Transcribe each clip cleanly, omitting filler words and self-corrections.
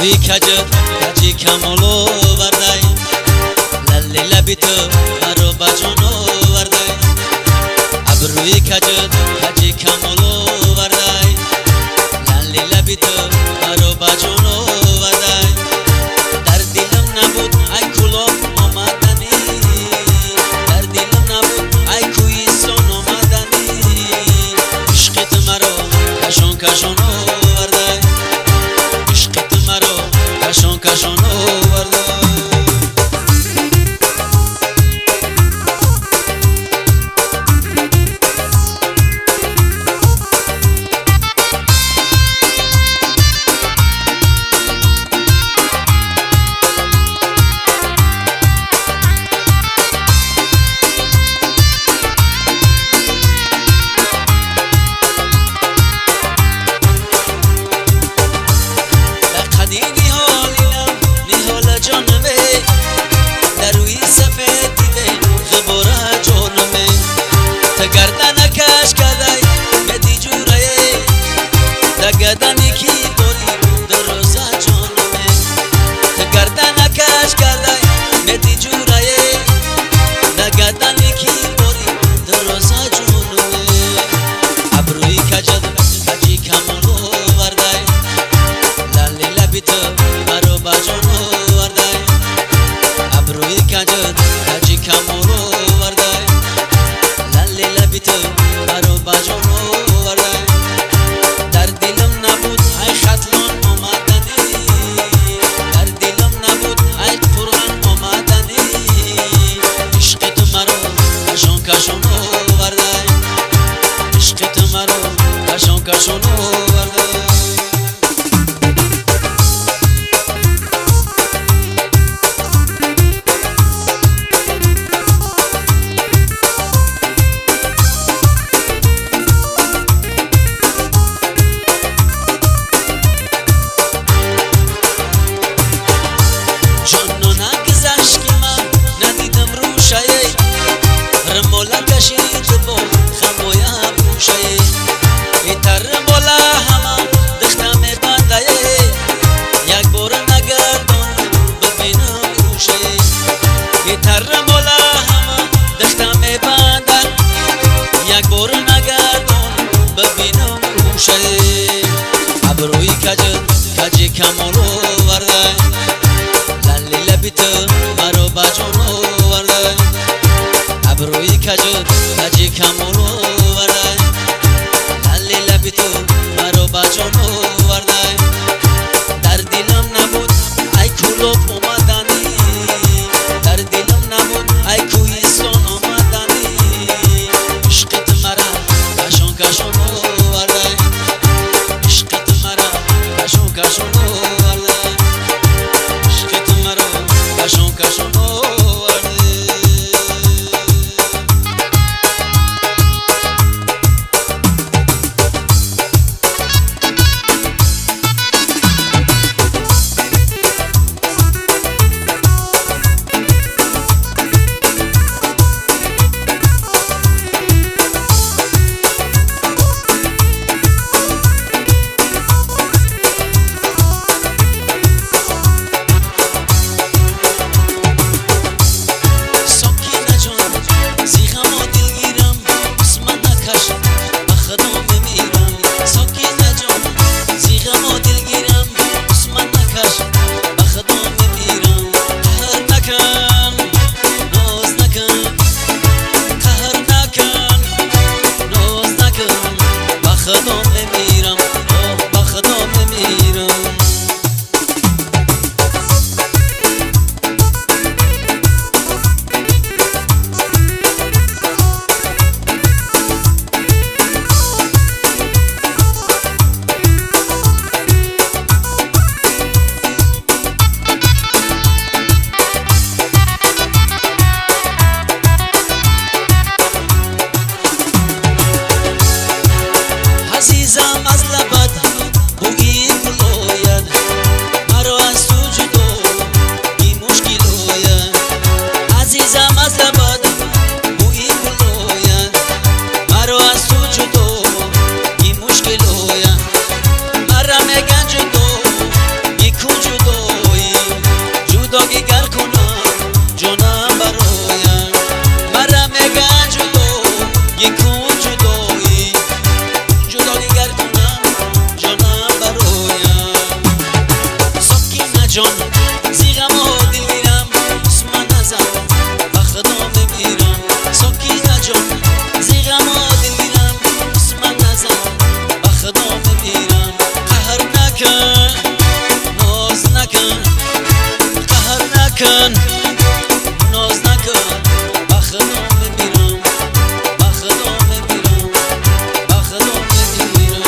ابروی کجد کجی کمالو وردای للی لبی تو مرو بجانو وردای ابروی کجد کجی کمالو وردای للی لبی تو مرو بجانو وردای در دلم نبود ای کلوف آمدنی در دلم نبود ای کویستان آمدنی عشقت مرو کشان کشانو وردای عشقت مرو کشان کشانو وردای گردنی کی بوری دروزا جانمه گردن کش کردای ندی جورای گردنی کی بوری دروزا جانمه ابروی کجد کجی کمالو وردای لالی لبی تو مرو بجانو وردای ابروی کجد کجی کمالو وردای لالی لبی تو مرو بجانو وردای در دلم نبود ای خطلان آمدنی در دلم نبود ای قرآن آمدنی عشقت مرو کشان کشانو وردای عشقت مرو کشان کشانو وردای ابروی کجد کجی کمالو وردای لالی لبی تو مرو بجانو وردای ابروی کجد کجی کمالو وردای لالی لبی تو مرو بجانو وردای در دلم نبود ای کلوف آمدنی در دلم نبود ای کویستان آمدنی عشقت مرا کشان کشانو وردای عشقت مرا کشان کشانو وردای عشقت مرا کشان کشانو وردای نکن ناز نکن با خدا بمیرم با خدا بمیرم با خدا بمیرم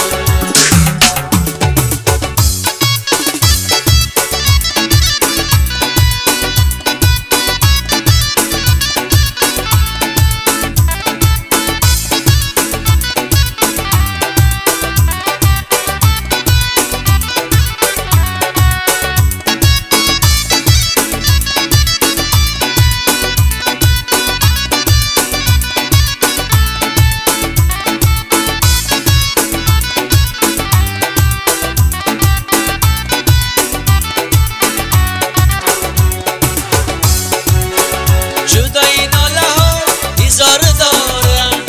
جدایی ناله ها هزار دارم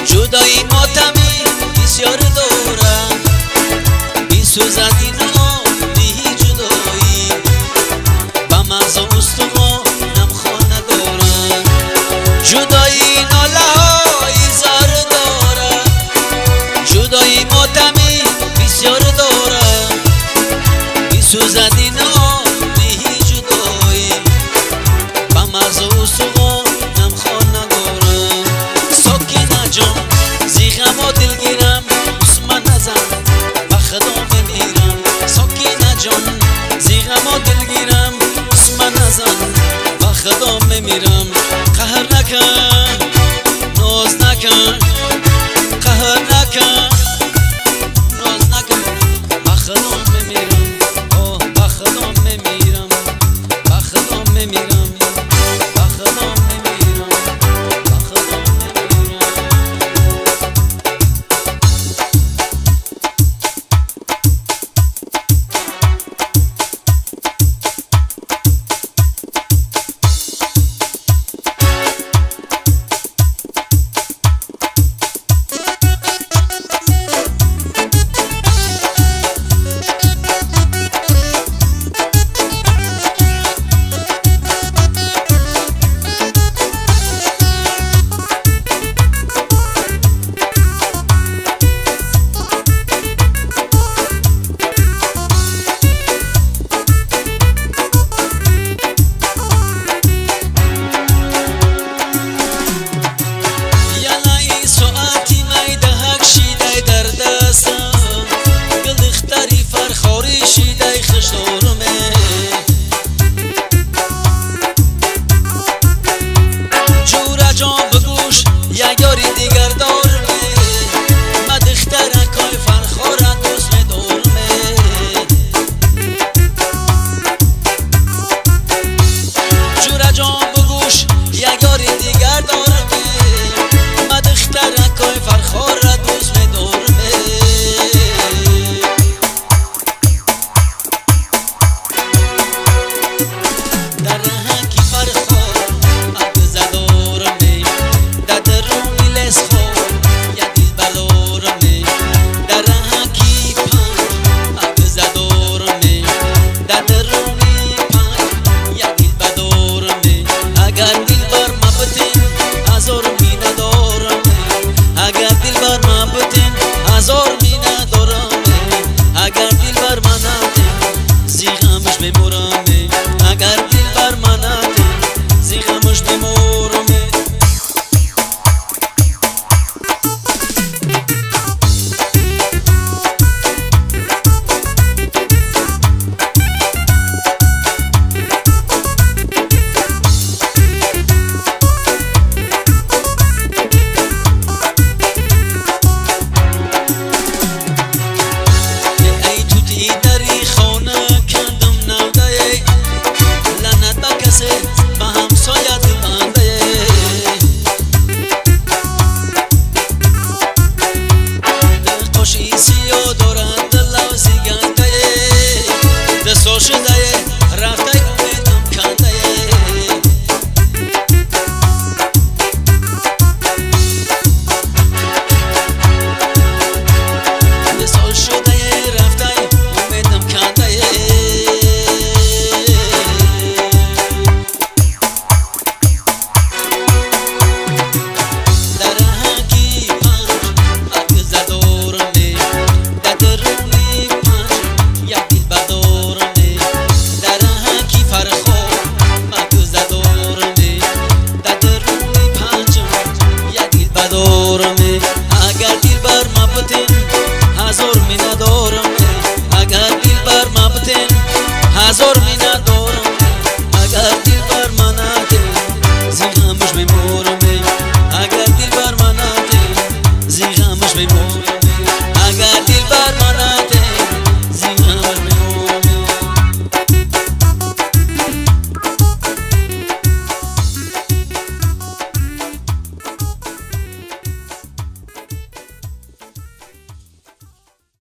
جدایی ماتمی بسیار دارم بی سوزد اینا بی جدایی با مغز استخوانم خواه ندارم جدایی ناله ها هزار دارم جدایی ماتمی بسیار دارم بی سوزد اینا مغز و سوانم خواه ندارم ساکینه جان زیغم و دلگیرم عثمان نزن با خدا بمیرم ساکینه جان زیغم و دلگیرم عثمان نزن با خدا بمیرم قهر نکن ناز نکن قهر نکن ناز نکن با خدا